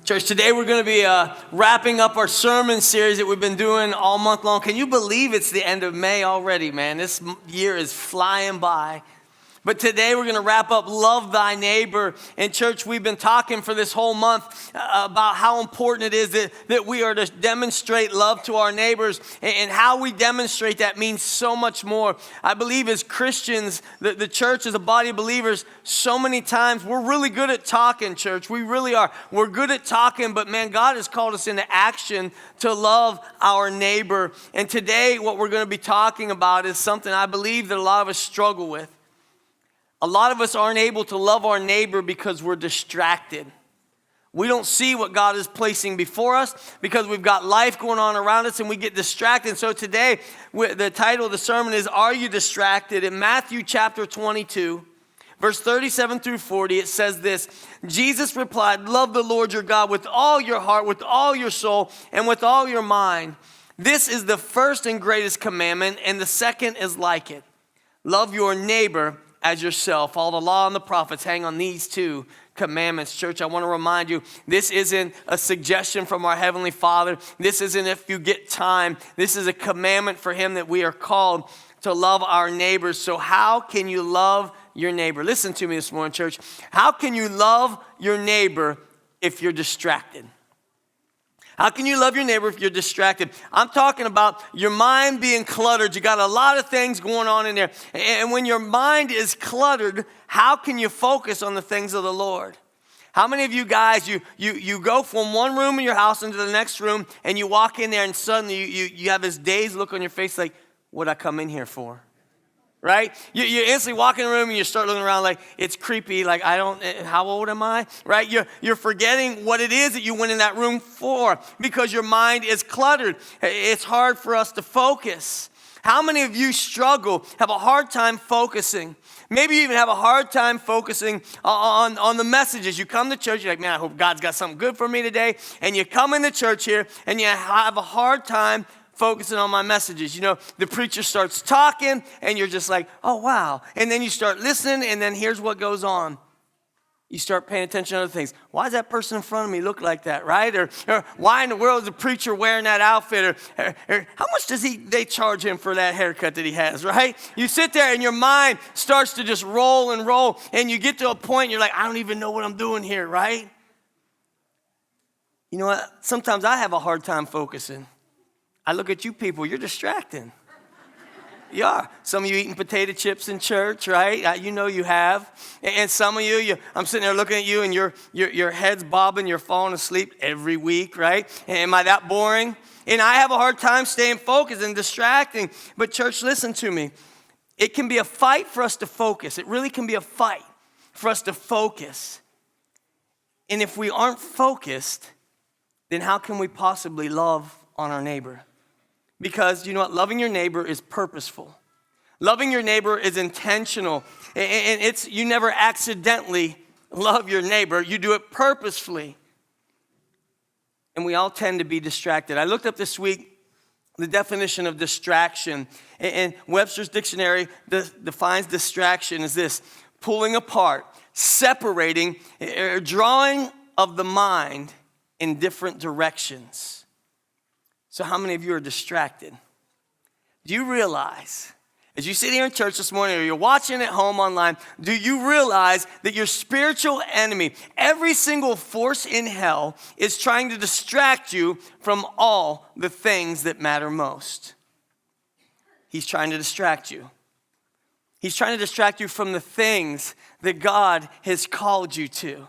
Church, today we're going to be wrapping up our sermon series that we've been doing all month long. Can you believe it's the end of May already, man? This year is flying by. But today we're going to wrap up Love Thy Neighbor. And church, we've been talking for this whole month about how important it is that we are to demonstrate love to our neighbors. And how we demonstrate that means so much more. I believe as Christians, the church as a body of believers, so many times we're really good at talking, church. We really are. We're good at talking, but man, God has called us into action to love our neighbor. And today what we're going to be talking about is something I believe that a lot of us struggle with. A lot of us aren't able to love our neighbor because we're distracted. We don't see what God is placing before us because we've got life going on around us and we get distracted. So today, the title of the sermon is, Are You Distracted? In Matthew chapter 22, verse 37 through 40, it says this, Jesus replied, Love the Lord your God with all your heart, with all your soul, and with all your mind. This is the first and greatest commandment, and the second is like it. Love your neighbor as yourself. All the law and the prophets hang on these two commandments. Church, I want to remind you, this isn't a suggestion from our Heavenly Father. This isn't if you get time. This is a commandment for Him that we are called to love our neighbors. So how can you love your neighbor? Listen to me this morning, church. How can you love your neighbor if you're distracted? How can you love your neighbor if you're distracted? I'm talking about your mind being cluttered. You got a lot of things going on in there. And when your mind is cluttered, how can you focus on the things of the Lord? How many of you guys, you go from one room in your house into the next room, and you walk in there and suddenly you have this dazed look on your face like, what'd I come in here for? Right? You instantly walk in the room and you start looking around like, it's creepy, like how old am I? Right? You're forgetting what it is that you went in that room for because your mind is cluttered. It's hard for us to focus. How many of you struggle, have a hard time focusing? Maybe you even have a hard time focusing on the messages. You come to church, you're like, man, I hope God's got something good for me today. And you come into church here and you have a hard time focusing on my messages. You know, the preacher starts talking and you're just like, oh, wow. And then you start listening and then here's what goes on. You start paying attention to other things. Why does that person in front of me look like that, right? Or why in the world is the preacher wearing that outfit? Or how much does they charge him for that haircut that he has, right? You sit there and your mind starts to just roll and you get to a point and you're like, I don't even know what I'm doing here, right? You know what? Sometimes I have a hard time focusing. I look at you people, you're distracting. You are. Some of you eating potato chips in church, right? You know you have. And some of you, I'm sitting there looking at you and your head's bobbing, you're falling asleep every week, right? Am I that boring? And I have a hard time staying focused and distracting. But church, listen to me. It can be a fight for us to focus. It really can be a fight for us to focus. And if we aren't focused, then how can we possibly love on our neighbor? Because you know what? Loving your neighbor is purposeful. Loving your neighbor is intentional. And it's you never accidentally love your neighbor. You do it purposefully. And we all tend to be distracted. I looked up this week the definition of distraction. And Webster's dictionary defines distraction as this: pulling apart, separating, or drawing of the mind in different directions. So how many of you are distracted? Do you realize, as you sit here in church this morning or you're watching at home online, do you realize that your spiritual enemy, every single force in hell, is trying to distract you from all the things that matter most? He's trying to distract you. He's trying to distract you from the things that God has called you to,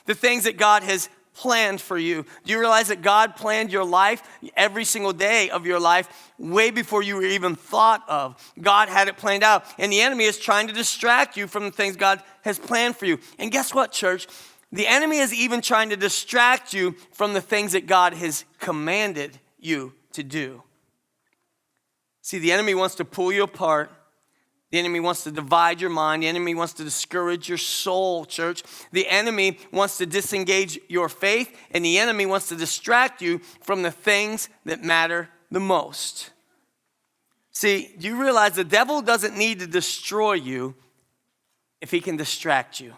the things that God has planned for you. Do you realize that God planned your life, every single day of your life, way before you were even thought of? God had it planned out. And the enemy is trying to distract you from the things God has planned for you. And guess what, church? The enemy is even trying to distract you from the things that God has commanded you to do. See, the enemy wants to pull you apart. The enemy wants to divide your mind. The enemy wants to discourage your soul, church. The enemy wants to disengage your faith, and the enemy wants to distract you from the things that matter the most. See, do you realize the devil doesn't need to destroy you if he can distract you?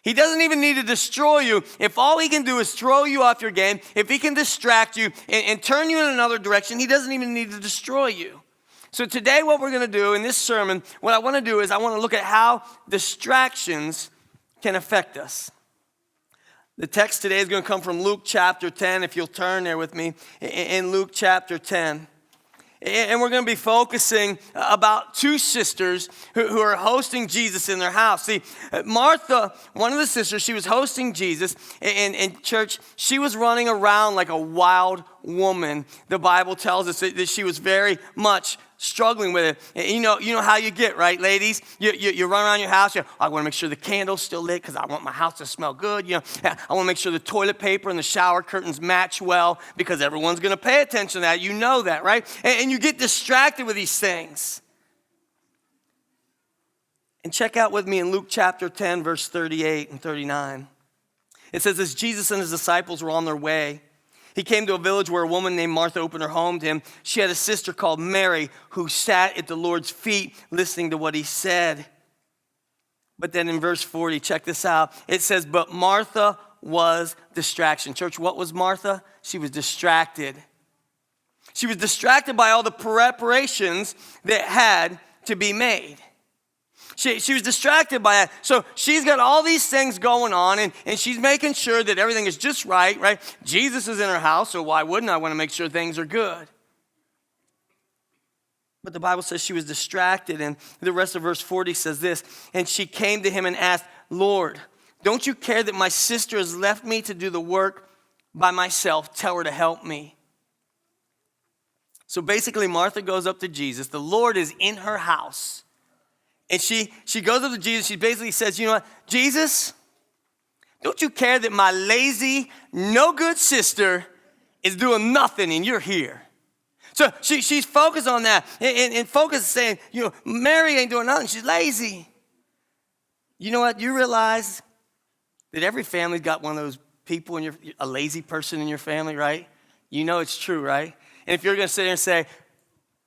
He doesn't even need to destroy you. If all he can do is throw you off your game, if he can distract you and turn you in another direction, he doesn't even need to destroy you. So today what we're going to do in this sermon, what I want to do is I want to look at how distractions can affect us. The text today is going to come from Luke chapter 10, if you'll turn there with me, in Luke chapter 10. And we're going to be focusing about two sisters who are hosting Jesus in their house. See, Martha, one of the sisters, she was hosting Jesus in church. She was running around like a wild woman. The Bible tells us that she was very much struggling with it. And you know how you get, right, ladies? You run around your house. I want to make sure the candle's still lit because I want my house to smell good. I want to make sure the toilet paper and the shower curtains match well because everyone's going to pay attention to that. You know that, right? And you get distracted with these things. And check out with me in Luke chapter 10, verse 38 and 39. It says, as Jesus and his disciples were on their way, he came to a village where a woman named Martha opened her home to him. She had a sister called Mary who sat at the Lord's feet listening to what he said. But then in verse 40, check this out. It says, but Martha was distraction. Church, what was Martha? She was distracted. She was distracted by all the preparations that had to be made. She was distracted by that. So she's got all these things going on, and she's making sure that everything is just right? Jesus is in her house, so why wouldn't I want to make sure things are good? But the Bible says she was distracted, and the rest of verse 40 says this, and she came to him and asked, Lord, don't you care that my sister has left me to do the work by myself? Tell her to help me. So basically, Martha goes up to Jesus. The Lord is in her house. And she goes up to Jesus. She basically says, you know what, Jesus, don't you care that my lazy, no good sister is doing nothing and you're here? So she's focused on that and focused saying, Mary ain't doing nothing. She's lazy. You know what? You realize that every family's got one of those people, a lazy person in your family, right? You know it's true, right? And if you're going to sit there and say,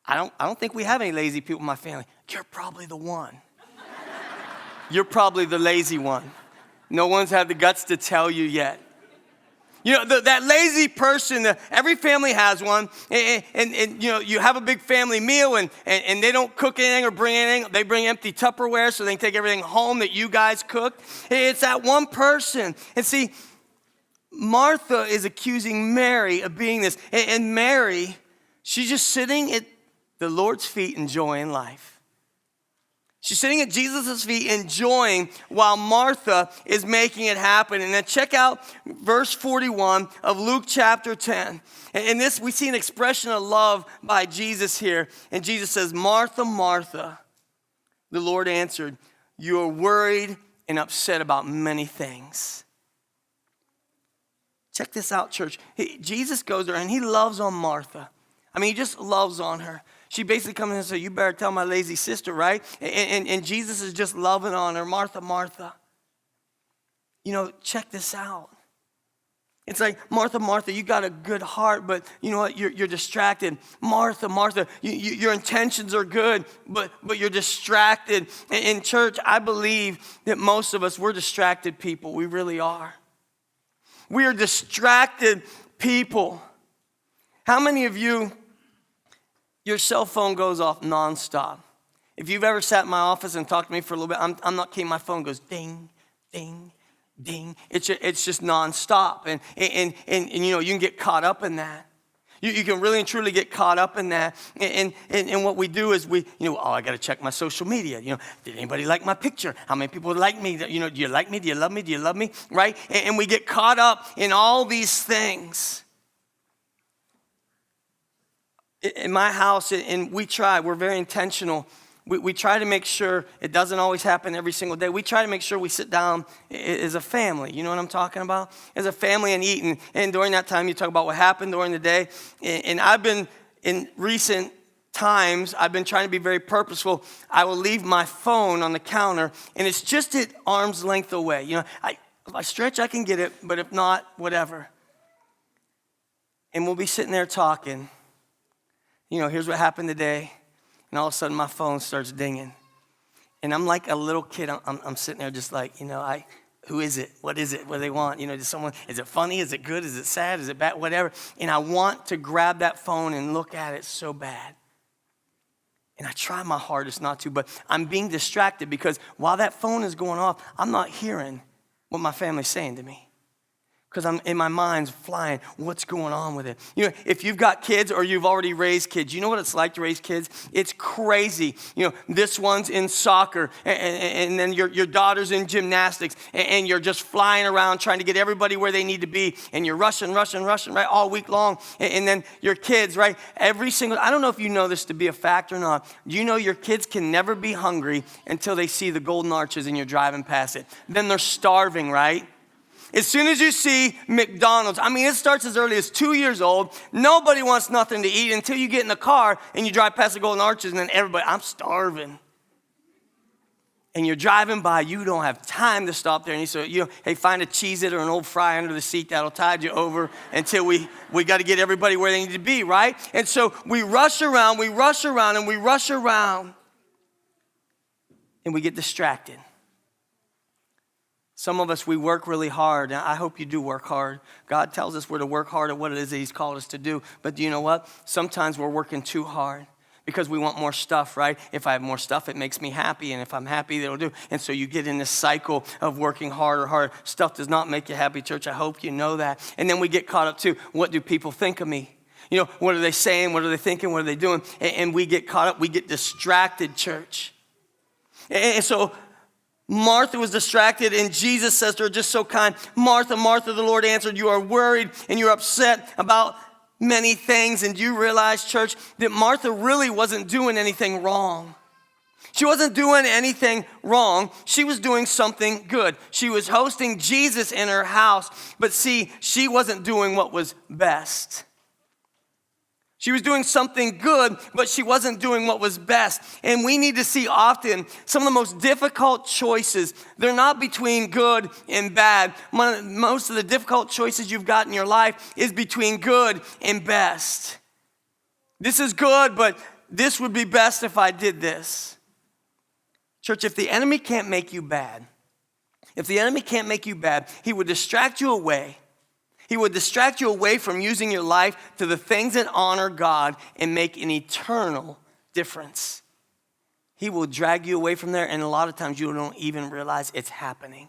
I don't think we have any lazy people in my family. You're probably the one. You're probably the lazy one. No one's had the guts to tell you yet. That lazy person, every family has one. And you have a big family meal and they don't cook anything or bring anything. They bring empty Tupperware so they can take everything home that you guys cooked. It's that one person. And see, Martha is accusing Mary of being this. And Mary, she's just sitting at the Lord's feet enjoying life. She's sitting at Jesus' feet enjoying while Martha is making it happen. And then check out verse 41 of Luke chapter 10. In this, we see an expression of love by Jesus here. And Jesus says, Martha, Martha, the Lord answered, you are worried and upset about many things. Check this out, church. Jesus goes there and he loves on Martha. He just loves on her. She basically comes in and says, you better tell my lazy sister, right? And Jesus is just loving on her. Martha, Martha. Check this out. It's like, Martha, Martha, you got a good heart, but you know what? You're distracted. Martha, Martha, your intentions are good, but you're distracted. In church, I believe that most of us, we're distracted people. We really are. We are distracted people. How many of you, your cell phone goes off nonstop? If you've ever sat in my office and talked to me for a little bit, I'm not kidding, my phone goes ding, ding, ding. It's just nonstop. And you can get caught up in that. You can really and truly get caught up in that. And what we do is I got to check my social media. Did anybody like my picture? How many people like me? Do you like me? Do you love me? Do you love me? Right? And we get caught up in all these things. In my house, and we're very intentional. We try to make sure it doesn't always happen every single day. We try to make sure we sit down as a family. You know what I'm talking about? As a family and eat. And during that time, you talk about what happened during the day. And I've been, in recent times, I've been trying to be very purposeful. I will leave my phone on the counter, and it's just at arm's length away. If I stretch, I can get it, but if not, whatever. And we'll be sitting there talking. Here's what happened today. And all of a sudden, my phone starts dinging. And I'm like a little kid. I'm sitting there just like, Who is it? What is it? What do they want? Is it funny? Is it good? Is it sad? Is it bad? Whatever. And I want to grab that phone and look at it so bad. And I try my hardest not to, but I'm being distracted because while that phone is going off, I'm not hearing what my family's saying to me. Because I'm in my mind's flying, what's going on with it? If you've got kids or you've already raised kids, you know what it's like to raise kids? It's crazy. This one's in soccer, and then your daughter's in gymnastics, and you're just flying around trying to get everybody where they need to be, and you're rushing, right, all week long. And then your kids, right, I don't know if you know this to be a fact or not. Your kids can never be hungry until they see the golden arches and you're driving past it. Then they're starving, right? As soon as you see McDonald's, it starts as early as 2 years old. Nobody wants nothing to eat until you get in the car and you drive past the Golden Arches, and then everybody, I'm starving. And you're driving by, you don't have time to stop there. And hey, find a Cheez-It or an old fry under the seat that'll tide you over until we got to get everybody where they need to be, right? And so we rush around, and we get distracted. Some of us, we work really hard. And I hope you do work hard. God tells us we're to work hard at what it is that he's called us to do. But do you know what? Sometimes we're working too hard because we want more stuff, right? If I have more stuff, it makes me happy. And if I'm happy, it'll do. And so you get in this cycle of working harder. Stuff does not make you happy, church. I hope you know that. And then we get caught up too. What do people think of me? What are they saying? What are they thinking? What are they doing? And we get caught up. We get distracted, church. And so Martha was distracted, and Jesus says to her, just so kind, Martha, Martha, the Lord answered, you are worried and you're upset about many things. And do you realize, church, that Martha really wasn't doing anything wrong? She wasn't doing anything wrong. She was doing something good. She was hosting Jesus in her house, but see, she wasn't doing what was best. She was doing something good, but she wasn't doing what was best. And we need to see often some of the most difficult choices. They're not between good and bad. Most of the difficult choices you've got in your life is between good and best. This is good, but this would be best if I did this. Church, if the enemy can't make you bad, he would distract you away. He would distract you away from using your life to the things that honor God and make an eternal difference. He will drag you away from there, and a lot of times you don't even realize it's happening.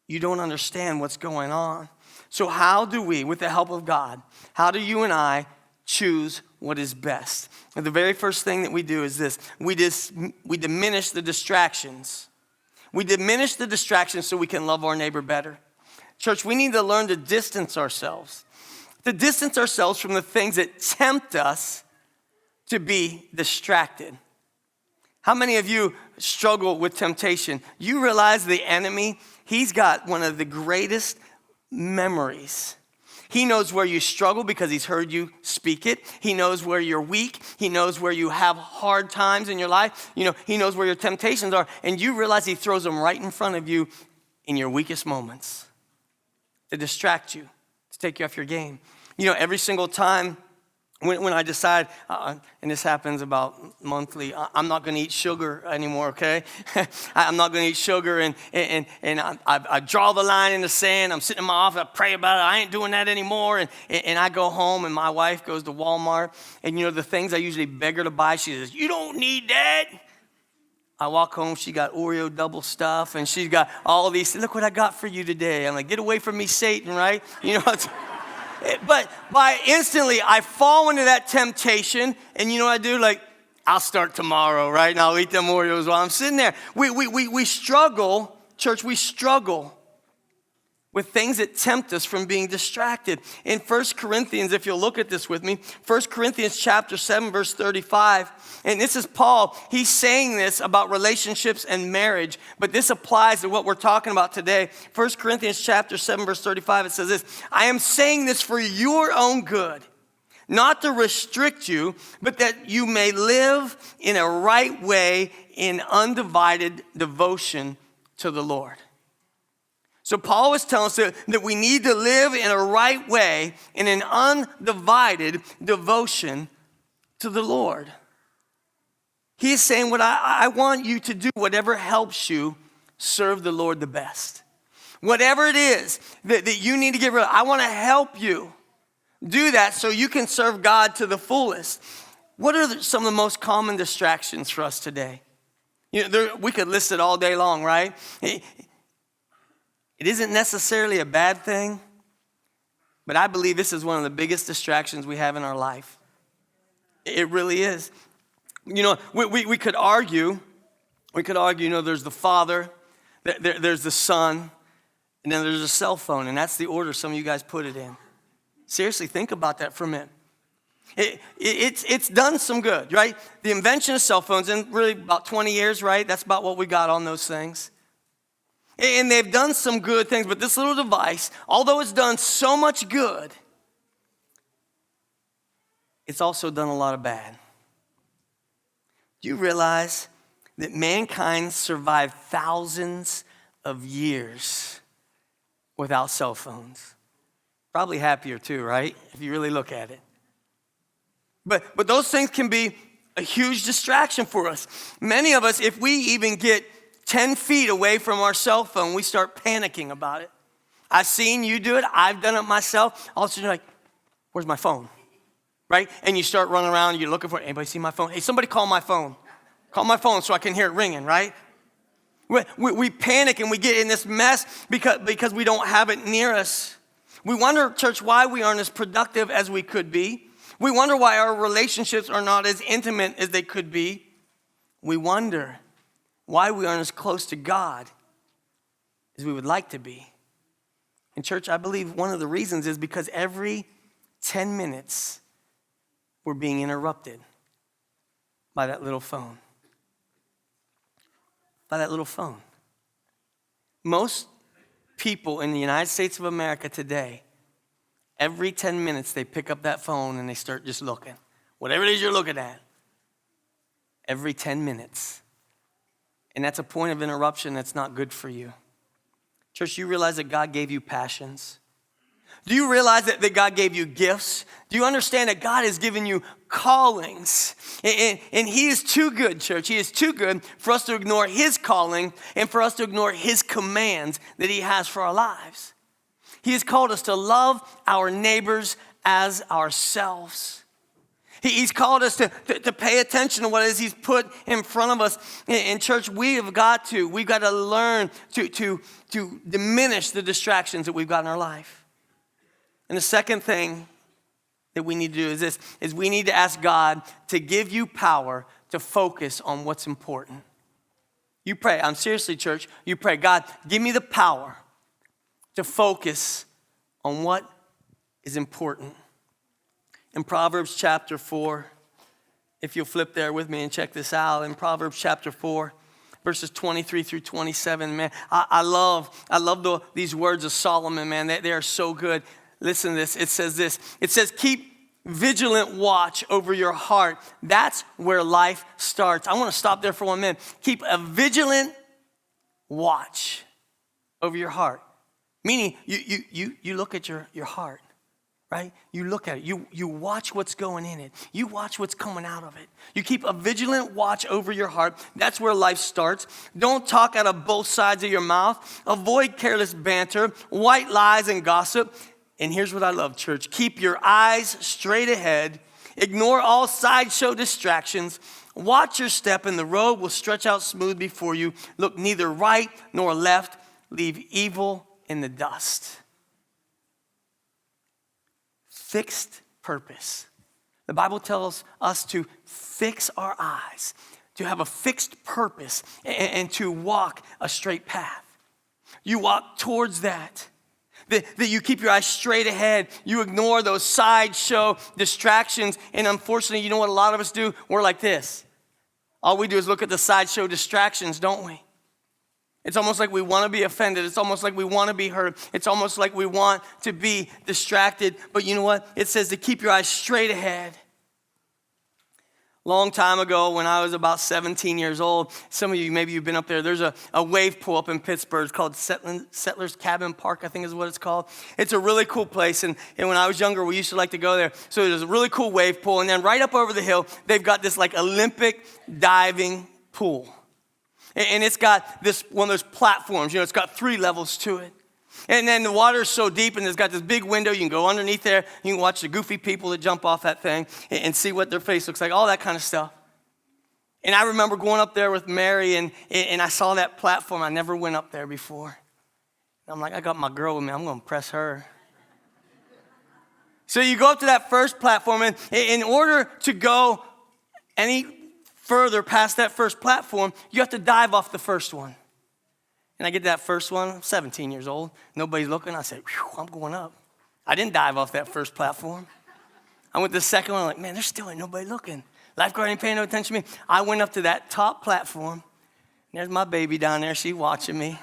You don't understand what's going on. So how do we, with the help of God, how do you and I choose what is best? And the very first thing that we do is this. We diminish the distractions. We diminish the distractions so we can love our neighbor better. Church, we need to learn to distance ourselves from the things that tempt us to be distracted. How many of you struggle with temptation? You realize the enemy, he's got one of the greatest memories. He knows where you struggle because he's heard you speak it. He knows where you're weak. He knows where you have hard times in your life. He knows where your temptations are. And you realize he throws them right in front of you in your weakest moments to distract you, to take you off your game. Every single time when I decide, and this happens about monthly, I'm not going to eat sugar anymore, okay? I'm not going to eat sugar, and I draw the line in the sand. I'm sitting in my office, I pray about it. I ain't doing that anymore, and I go home, and my wife goes to Walmart, and the things I usually beg her to buy, she says, you don't need that. I walk home, she got Oreo double stuff, and she's got all of these. Look what I got for you today. I'm like, get away from me, Satan, right? But instantly, I fall into that temptation, and you know what I do? Like, I'll start tomorrow, right? And I'll eat them Oreos while I'm sitting there. We struggle, church, we struggle with things that tempt us from being distracted. In 1 Corinthians, if you'll look at this with me, 1 Corinthians chapter 7, verse 35, and this is Paul. He's saying this about relationships and marriage, but this applies to what we're talking about today. 1 Corinthians chapter 7, verse 35, it says this, I am saying this for your own good, not to restrict you, but that you may live in a right way in undivided devotion to the Lord. So Paul was telling us that we need to live in a right way in an undivided devotion to the Lord. He's saying what I want you to do, whatever helps you serve the Lord the best. Whatever it is that you need to get rid of, I want to help you do that so you can serve God to the fullest. What are some of the most common distractions for us today? We could list it all day long, right? It isn't necessarily a bad thing, but I believe this is one of the biggest distractions we have in our life. It really is. We could argue, there's the Father, there's the Son, and then there's a cell phone, and that's the order some of you guys put it in. Seriously, think about that for a minute. It's done some good, right? The invention of cell phones in really about 20 years, right? That's about what we got on those things. And they've done some good things, but this little device, although it's done so much good, it's also done a lot of bad. Do you realize that mankind survived thousands of years without cell phones? Probably happier too, right? If you really look at it. But those things can be a huge distraction for us. Many of us, if we even get 10 feet away from our cell phone, we start panicking about it. I've seen you do it. I've done it myself. All of a sudden you're like, where's my phone? Right? And you start running around, you're looking for it. Anybody see my phone? Hey, somebody call my phone. Call my phone so I can hear it ringing, right? We panic and we get in this mess because we don't have it near us. We wonder, church, why we aren't as productive as we could be. We wonder why our relationships are not as intimate as they could be. We wonder why we aren't as close to God as we would like to be. And church, I believe one of the reasons is because every 10 minutes we're being interrupted by that little phone. By that little phone. Most people in the United States of America today, every 10 minutes they pick up that phone and they start just looking. Whatever it is you're looking at. Every 10 minutes. And that's a point of interruption that's not good for you. Church, you realize that God gave you passions? Do you realize that God gave you gifts? Do you understand that God has given you callings? And He is too good, church. He is too good for us to ignore His calling and for us to ignore His commands that He has for our lives. He has called us to love our neighbors as ourselves. He's called us to pay attention to what it is He's put in front of us. In church, we've got to learn to diminish the distractions that we've got in our life. And the second thing that we need to do is this, is we need to ask God to give you power to focus on what's important. You pray, I'm seriously, church, you pray, God, give me the power to focus on what is important. In Proverbs chapter 4, if you'll flip there with me and check this out, in Proverbs chapter 4, verses 23 through 27, man, I love these words of Solomon, man, they are so good. Listen to this. It says, keep vigilant watch over your heart. That's where life starts. I want to stop there for 1 minute. Keep a vigilant watch over your heart. Meaning, you look at your heart, right? You look at it. You watch what's going in it. You watch what's coming out of it. You keep a vigilant watch over your heart. That's where life starts. Don't talk out of both sides of your mouth. Avoid careless banter, white lies, and gossip. And here's what I love, church. Keep your eyes straight ahead. Ignore all sideshow distractions. Watch your step, and the road will stretch out smooth before you. Look neither right nor left. Leave evil in the dust. Fixed purpose. The Bible tells us to fix our eyes, to have a fixed purpose, and to walk a straight path. You walk towards that. That you keep your eyes straight ahead. You ignore those sideshow distractions. And unfortunately, you know what a lot of us do? We're like this. All we do is look at the sideshow distractions, don't we? It's almost like we want to be offended. It's almost like we want to be hurt. It's almost like we want to be distracted. But you know what? It says to keep your eyes straight ahead. Long time ago, when I was about 17 years old, some of you, maybe you've been up there, there's a wave pool up in Pittsburgh. It's called Settlers Cabin Park, I think is what it's called. It's a really cool place, and when I was younger, we used to like to go there. So there's a really cool wave pool, and then right up over the hill, they've got this like Olympic diving pool. And it's got this one of those platforms, it's got 3 levels to it. And then the water's so deep, and it's got this big window. You can go underneath there. You can watch the goofy people that jump off that thing and see what their face looks like, all that kind of stuff. And I remember going up there with Mary, and I saw that platform. I never went up there before. I'm like, I got my girl with me. I'm going to impress her. So you go up to that first platform, and in order to go any further past that first platform, you have to dive off the first one. And I get to that first one, I'm 17 years old. Nobody's looking. I said, I'm going up. I didn't dive off that first platform. I went to the second one. I'm like, man, there's still ain't nobody looking. Lifeguard ain't paying no attention to me. I went up to that top platform. And there's my baby down there. She's watching me.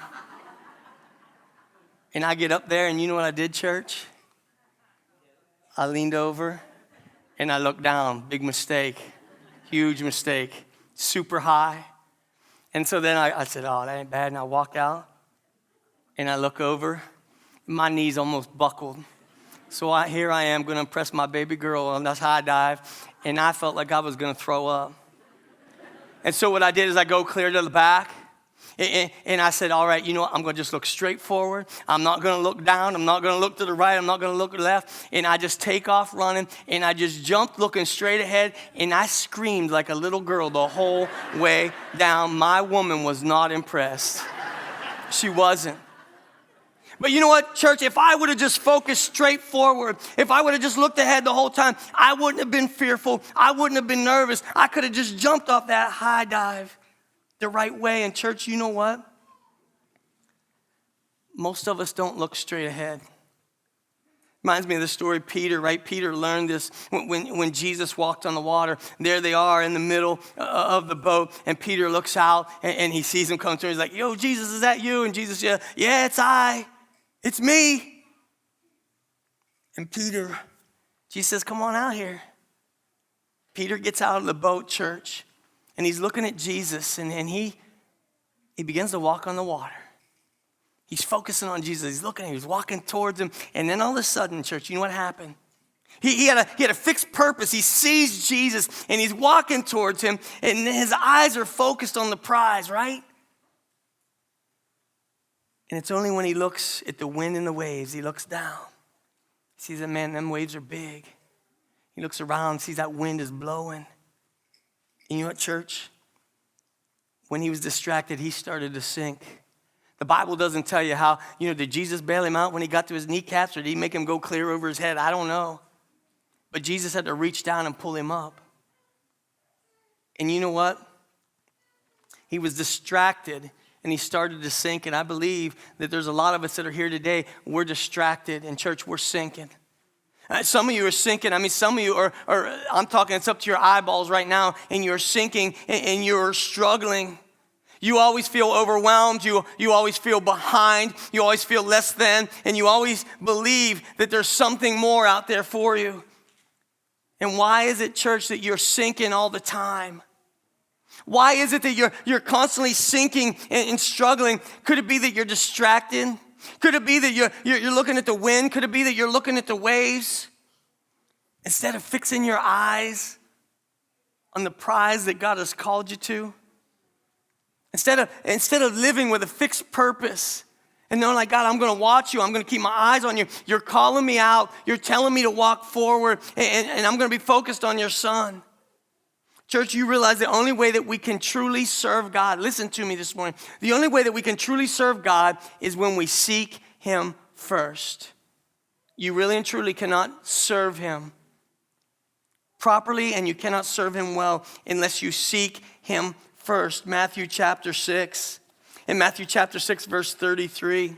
And I get up there, and you know what I did, church? I leaned over, and I looked down. Big mistake. Huge mistake. Super high. And so then I said, oh, that ain't bad. And I walked out, and I look over. My knees almost buckled. So here I am going to impress my baby girl on this high dive, and I felt like I was going to throw up. And so what I did is I go clear to the back, and I said, all right, you know what? I'm going to just look straight forward. I'm not going to look down. I'm not going to look to the right. I'm not going to look to the left. And I just take off running, and I just jumped looking straight ahead, and I screamed like a little girl the whole way down. My woman was not impressed. She wasn't. But you know what, church? If I would have just focused straight forward, if I would have just looked ahead the whole time, I wouldn't have been fearful. I wouldn't have been nervous. I could have just jumped off that high dive the right way. And church, you know what? Most of us don't look straight ahead. Reminds me of the story of Peter, right? Peter learned this when Jesus walked on the water. There they are in the middle of the boat, and Peter looks out, and he sees him come to him. He's like, yo, Jesus, is that you? And Jesus says, yeah, it's I. It's me. And Peter, Jesus says, come on out here. Peter gets out of the boat, church, and he's looking at Jesus, and he begins to walk on the water. He's focusing on Jesus. He's looking, he was walking towards him, and then all of a sudden, church, you know what happened? He had a fixed purpose. He sees Jesus, and he's walking towards him, and his eyes are focused on the prize, right? And it's only when he looks at the wind and the waves, he looks down. He sees that, man, them waves are big. He looks around, sees that wind is blowing. And you know what, church? When he was distracted, he started to sink. The Bible doesn't tell you how, did Jesus bail him out when he got to his kneecaps, or did he make him go clear over his head? I don't know. But Jesus had to reach down and pull him up. And you know what? He was distracted, and he started to sink. And I believe that there's a lot of us that are here today, we're distracted. In church, we're sinking. Some of you are sinking. I mean, some of you are, I'm talking, it's up to your eyeballs right now, and you're sinking, and you're struggling. You always feel overwhelmed. You always feel behind. You always feel less than, and you always believe that there's something more out there for you. And why is it, church, that you're sinking all the time? Why is it that you're constantly sinking and struggling? Could it be that you're distracted? Could it be that you're looking at the wind? Could it be that you're looking at the waves? Instead of fixing your eyes on the prize that God has called you to? Instead of living with a fixed purpose and knowing like, God, I'm going to watch you. I'm going to keep my eyes on you. You're calling me out. You're telling me to walk forward, and I'm going to be focused on your son. Church, you realize the only way that we can truly serve God, listen to me this morning, the only way that we can truly serve God is when we seek him first. You really and truly cannot serve him properly, and you cannot serve him well unless you seek him first. Matthew chapter 6. In Matthew chapter 6, verse 33.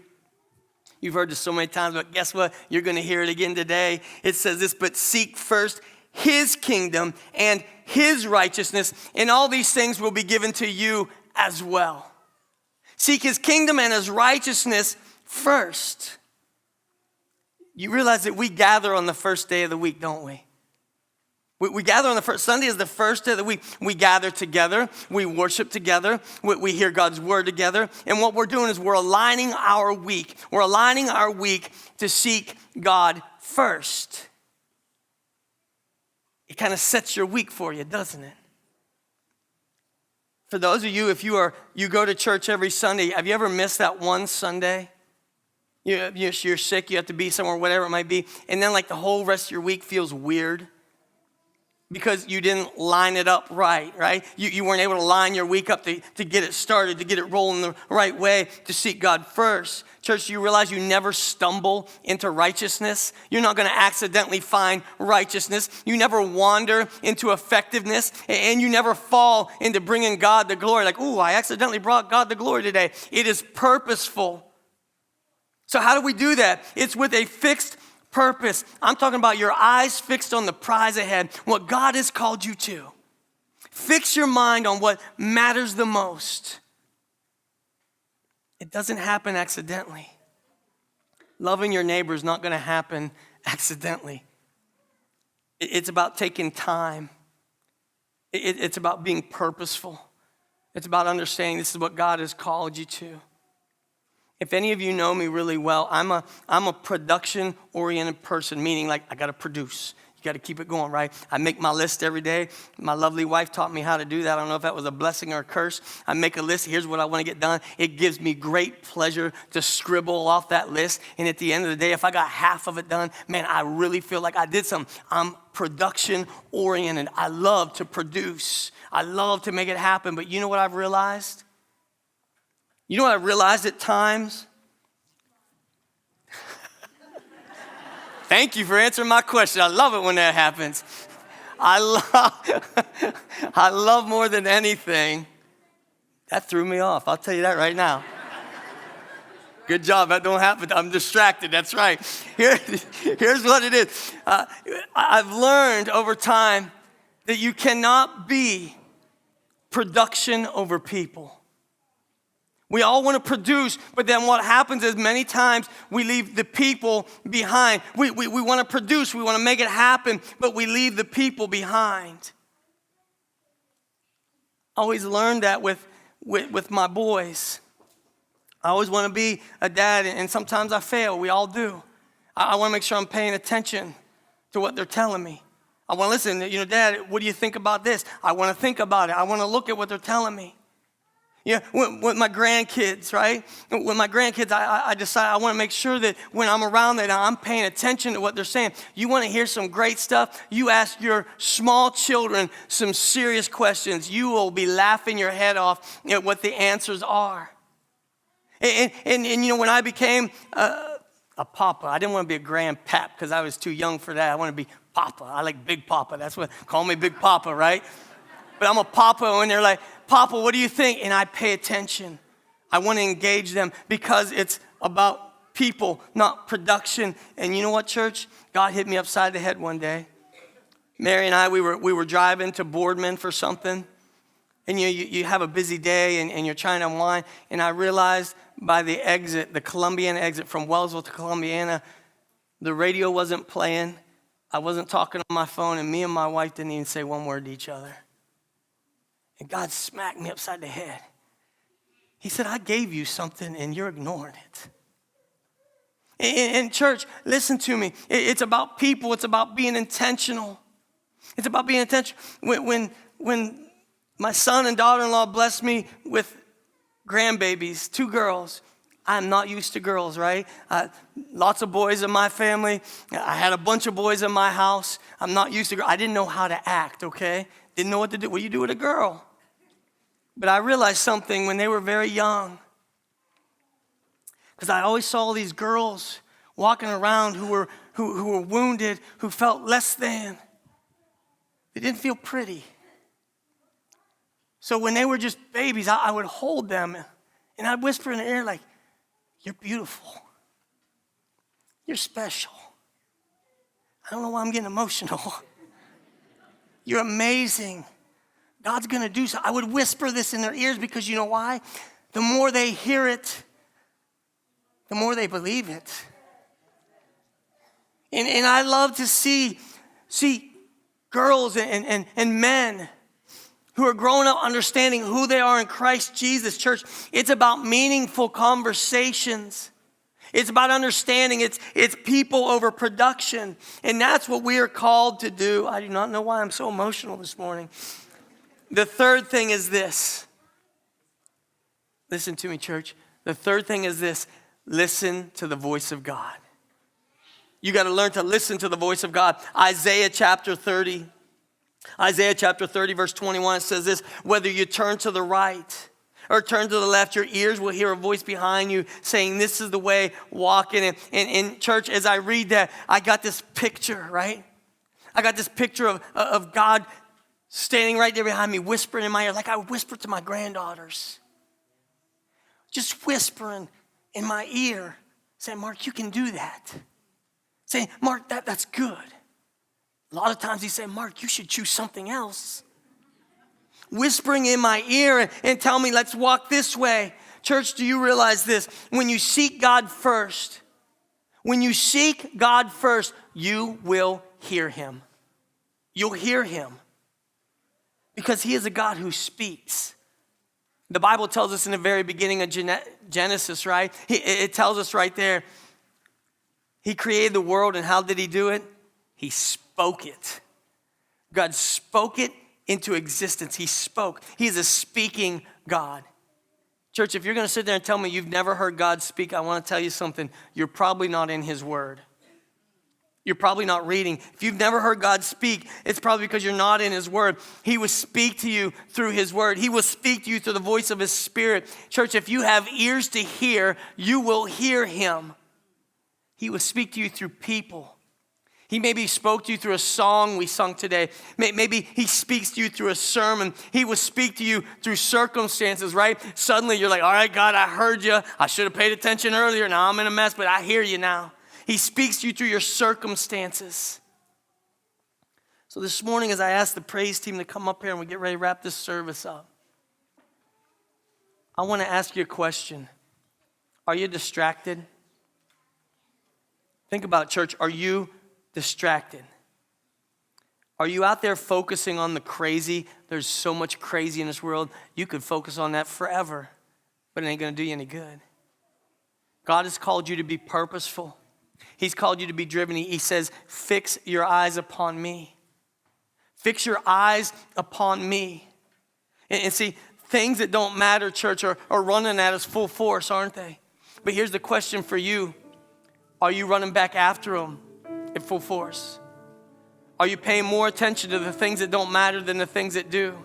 You've heard this so many times, but guess what? You're going to hear it again today. It says this, but seek first his kingdom and his righteousness, and all these things will be given to you as well. Seek his kingdom and his righteousness first. You realize that we gather on the first day of the week, don't we? We gather on the first, Sunday is the first day of the week. We gather together, we worship together, we hear God's word together. And what we're doing is we're aligning our week. We're aligning our week to seek God first. It kind of sets your week for you, doesn't it? For those of you, if you go to church every Sunday, have you ever missed that one Sunday? You're sick, you have to be somewhere, whatever it might be. And then like the whole rest of your week feels weird because you didn't line it up right? You weren't able to line your week up to get it started, to get it rolling the right way, to seek God first. Church, you realize you never stumble into righteousness. You're not going to accidentally find righteousness. You never wander into effectiveness, and you never fall into bringing God the glory. Like, ooh, I accidentally brought God the glory today. It is purposeful. So how do we do that? It's with a fixed purpose. I'm talking about your eyes fixed on the prize ahead, what God has called you to. Fix your mind on what matters the most. It doesn't happen accidentally. Loving your neighbor is not going to happen accidentally. It's about taking time. It's about being purposeful. It's about understanding this is what God has called you to. If any of you know me really well, I'm a production-oriented person, meaning like I got to produce. You got to keep it going, right? I make my list every day. My lovely wife taught me how to do that. I don't know if that was a blessing or a curse. I make a list. Here's what I want to get done. It gives me great pleasure to scribble off that list. And at the end of the day, if I got half of it done, man, I really feel like I did something. I'm production-oriented. I love to produce. I love to make it happen. But you know what I've realized? You know what I realized at times? Thank you for answering my question. I love it when that happens. I love more than anything. That threw me off. I'll tell you that right now. Good job. That don't happen. I'm distracted. That's right. Here's what it is. I've learned over time that you cannot be production over people. We all want to produce, but then what happens is many times we leave the people behind. We want to produce, we want to make it happen, but we leave the people behind. I always learned that with my boys. I always want to be a dad, and sometimes I fail. We all do. I want to make sure I'm paying attention to what they're telling me. I want to listen, Dad, what do you think about this? I want to think about it. I want to look at what they're telling me. Yeah, with my grandkids, right? With my grandkids, I decide I want to make sure that when I'm around that I'm paying attention to what they're saying. You want to hear some great stuff? You ask your small children some serious questions. You will be laughing your head off at what the answers are. And when I became a papa, I didn't want to be a grandpap because I was too young for that. I want to be papa. I like Big Papa. That's what, call me Big Papa, right? But I'm a papa, and they're like, Papa, what do you think? And I pay attention. I want to engage them because it's about people, not production. And you know what, church? God hit me upside the head one day. Mary and I, we were driving to Boardman for something. And you have a busy day, and you're trying to unwind. And I realized by the exit, the Columbiana exit from Wellsville to Columbiana, the radio wasn't playing. I wasn't talking on my phone, and me and my wife didn't even say one word to each other. And God smacked me upside the head. He said, I gave you something and you're ignoring it. And church, listen to me. It's about people. It's about being intentional. It's about being intentional. When my son and daughter-in-law blessed me with grandbabies, 2 girls, I'm not used to girls, right? Lots of boys in my family. I had a bunch of boys in my house. I'm not used to girls. I didn't know how to act, okay? Didn't know what to do. What do you do with a girl? But I realized something when they were very young. Because I always saw these girls walking around who were wounded, who felt less than. They didn't feel pretty. So when they were just babies, I would hold them and I'd whisper in their ear like, you're beautiful. You're special. I don't know why I'm getting emotional. You're amazing. God's going to do so. I would whisper this in their ears because you know why? The more they hear it, the more they believe it. And I love to see girls and men who are growing up understanding who they are in Christ Jesus. Church, it's about meaningful conversations. It's about understanding. It's people over production. And that's what we are called to do. I do not know why I'm so emotional this morning. The third thing is this. Listen to me, church. The third thing is this. listen to the voice of God. You got to learn to listen to the voice of God. Isaiah chapter 30 verse 21 says this, whether you turn to the right or turn to the left, your ears will hear a voice behind you saying, this is the way, walk in it. And in church, as I read that, I got this picture, right? I got this picture of God standing right there behind me, whispering in my ear, like I whisper to my granddaughters. Just whispering in my ear, saying, Mark, you can do that. Saying, Mark, that's good. A lot of times he's saying, Mark, you should choose something else. Whispering in my ear and tell me, let's walk this way. Church, do you realize this? When you seek God first, you will hear him. You'll hear him. Because he is a God who speaks. The Bible tells us in the very beginning of Genesis, right? It tells us right there, he created the world, and how did he do it? He spoke it. God spoke it into existence. He spoke. He's a speaking God. Church, if you're going to sit there and tell me you've never heard God speak, I want to tell you something. You're probably not in his word. You're probably not reading. If you've never heard God speak, it's probably because you're not in his word. He will speak to you through his word. He will speak to you through the voice of his spirit. Church, if you have ears to hear, you will hear him. He will speak to you through people. He maybe spoke to you through a song we sung today. Maybe he speaks to you through a sermon. He will speak to you through circumstances, right? Suddenly you're like, all right, God, I heard you. I should have paid attention earlier. Now I'm in a mess, but I hear you now. He speaks to you through your circumstances. So this morning, as I ask the praise team to come up here and we get ready to wrap this service up, I want to ask you a question. Are you distracted? Think about it, church. Are you distracted? Are you out there focusing on the crazy? There's so much crazy in this world. You could focus on that forever, but it ain't going to do you any good. God has called you to be purposeful. He's called you to be driven. He says, fix your eyes upon me. Fix your eyes upon me. And see, things that don't matter, church, are running at us full force, aren't they? But here's the question for you. Are you running back after them at full force? Are you paying more attention to the things that don't matter than the things that do?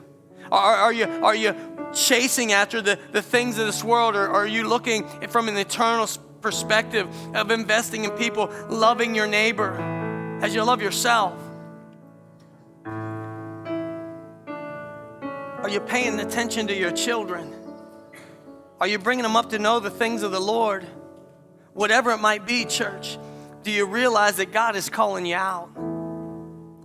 Are you chasing after the things of this world, or are you looking from an eternal perspective of investing in people, loving your neighbor as you love yourself? Are you paying attention to your children? Are you bringing them up to know the things of the Lord? Whatever it might be, church, do you realize that God is calling you out?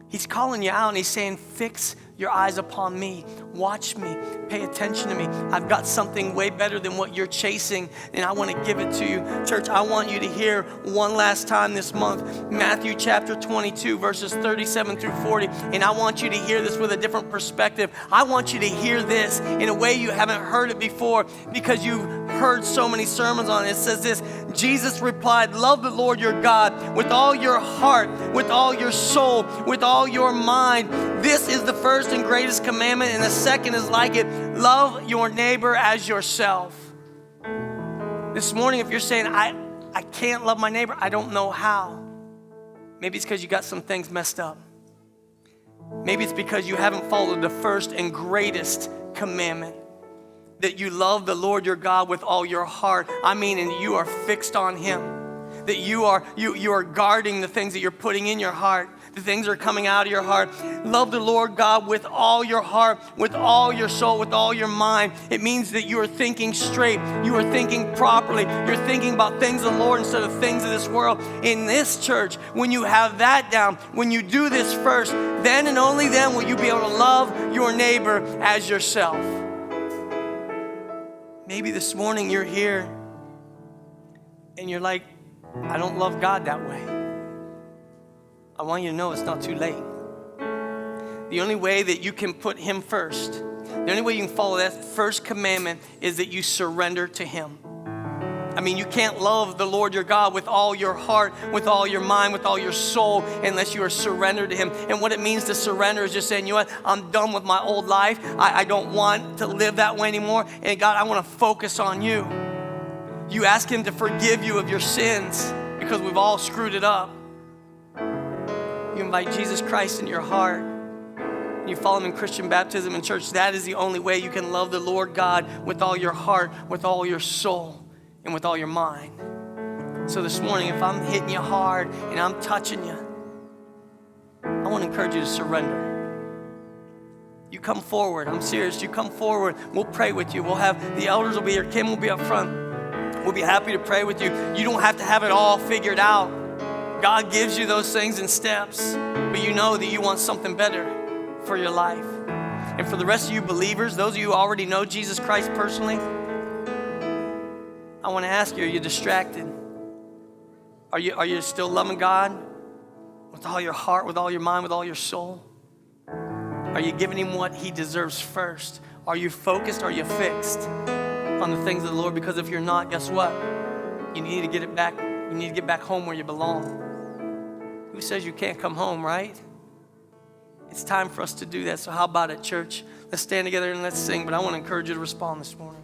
He's calling you out and he's saying, fix your eyes upon me. Watch me. Pay attention to me. I've got something way better than what you're chasing, and I want to give it to you. Church, I want you to hear one last time this month, Matthew chapter 22, verses 37 through 40. And I want you to hear this with a different perspective. I want you to hear this in a way you haven't heard it before, because you've heard so many sermons on it. It says this, Jesus replied, love the Lord your God with all your heart, with all your soul, with all your mind. This is the first and greatest commandment, and the second is like it. Love your neighbor as yourself. This morning, if you're saying, I can't love my neighbor, I don't know how. Maybe it's because you got some things messed up. Maybe it's because you haven't followed the first and greatest commandment, that you love the Lord your God with all your heart. I mean, and you are fixed on him. That you are guarding the things that you're putting in your heart, the things that are coming out of your heart. Love the Lord God with all your heart, with all your soul, with all your mind. It means that you are thinking straight. You are thinking properly. You're thinking about things of the Lord instead of things of this world. In this church, when you have that down, when you do this first, then and only then will you be able to love your neighbor as yourself. Maybe this morning you're here and you're like, I don't love God that way. I want you to know it's not too late. The only way that you can put him first, the only way you can follow that first commandment is that you surrender to him. I mean, you can't love the Lord your God with all your heart, with all your mind, with all your soul, unless you are surrendered to him. And what it means to surrender is just saying, you know what, I'm done with my old life. I don't want to live that way anymore. And God, I want to focus on you. You ask him to forgive you of your sins because we've all screwed it up. You invite Jesus Christ into your heart. You follow him in Christian baptism in church. That is the only way you can love the Lord God with all your heart, with all your soul, and with all your mind. So this morning, if I'm hitting you hard and I'm touching you, I want to encourage you to surrender. You come forward. I'm serious. You come forward. We'll pray with you. We'll have the elders will be here. Kim will be up front. We'll be happy to pray with you. You don't have to have it all figured out. God gives you those things in steps, but you know that you want something better for your life. And for the rest of you believers, those of you who already know Jesus Christ personally, I want to ask you, are you distracted? Are you still loving God with all your heart, with all your mind, with all your soul? Are you giving him what he deserves first? Are you focused? Are you fixed on the things of the Lord? Because if you're not, guess what? You need to get it back. You need to get back home where you belong. Who says you can't come home, right? It's time for us to do that. So how about it, church? Let's stand together and let's sing. But I want to encourage you to respond this morning.